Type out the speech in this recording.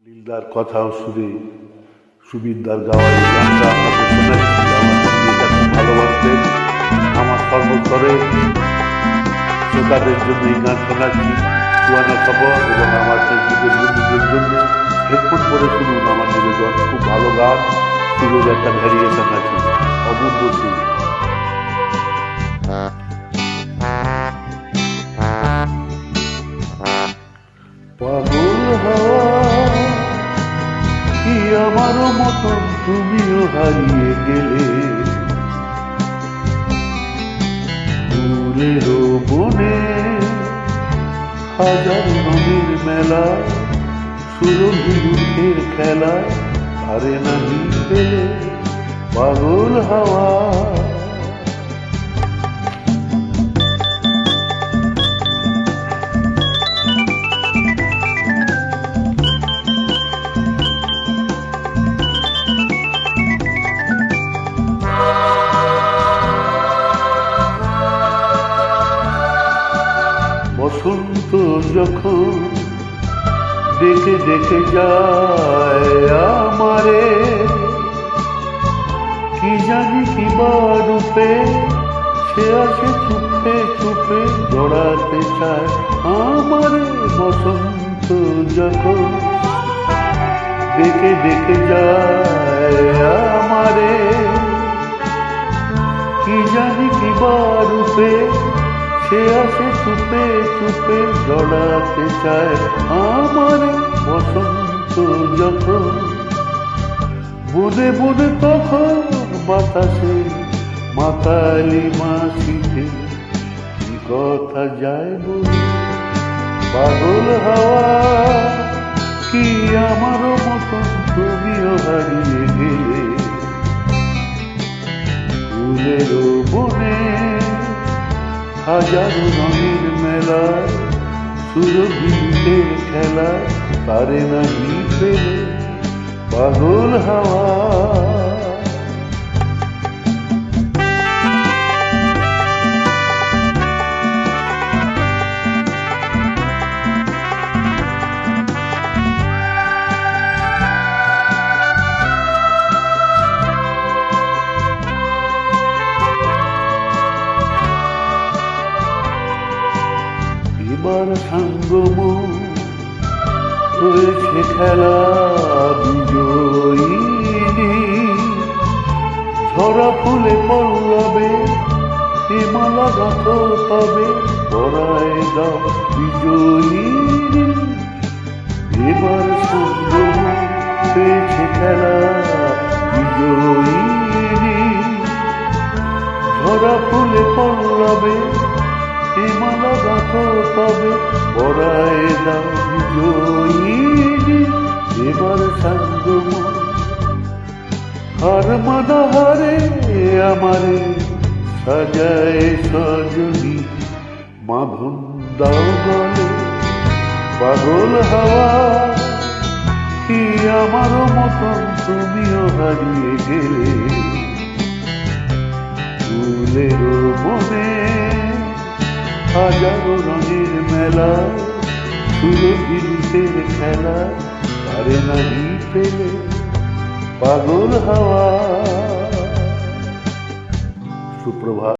লীলদার কথা ও সুরে সুবিদ্যার গাওয়া এই গানটা আপনাকে শোনাচ্ছি। আমার এটা খুব ভালোবাসবেন। আমার সর্বস্তরের শ্রোতাদের জন্য এই গান শোনাচ্ছি। সুয়ানা খবর এবং আমার ফেসবুকের বন্ধুদের জন্য হেডফোন করে শুনুন আমার নিবেদন। খুব ভালো গান, সুরের একটা ভ্যারিয়েশন আছে, অমূল্য সুর। পাগল হওয়া কি আমারও মতন তুমিও হারিয়ে গেলে, ফুলেরও বনে হাজার রঙের মেলা, সুরভি দুঃখের খেলা আরে নাহি পেলে পাগল হওয়া। বসন্ত যখন ডেকে ডেকে যায় আমারে, কি জানি কি বা রূপে সে আসে চুপে চুপে জড়াতে চায় আমারে। বসন্ত যখন ডেকে ডেকে যায় আমারে, কি জানি কি বা রূপে সে আসে চুপে চুপে জড়াতে চায় আমারে। বসন্ত যখন বুনে বুনে তখন বাতাসে মাতালি মাছিতে কি কথা যায় বলে পাগল হাওয়া কি আমারও মতন তুমিও হারিয়ে গেলে, ফুলেরও বনে হাজারো রঙের মেলা, সুরভিতের খেলা তারে নাহি পেলে পাগল হাওয়া। এবার সাঙ্গম হয়েছে খেলা বিজয়ী, ঝরা ফুলে পল্লবে এ মালা গাঁথ তবে পরায় দাও বিজয়ী। এবার সাঙ্গম হয়েছে খেলা বিজয়ী, ঝরা ফুলে পল্লবে এ মালা গাঁথ তবে পরায় দাও বিজয়ী। এবার সাঙ্গম হার মানা হারে আমারে সাজায় সজনী, মাধন দাও গলে পাগল হাওয়া কি আমারও মতন তুমিও হারিয়ে গেলে, ফুলেরও বনে হাজারো রঙের মেলা, সুরভিতের খেলা তারে নাহি পেলে পাগল হাওয়া। সুপ্রভাত।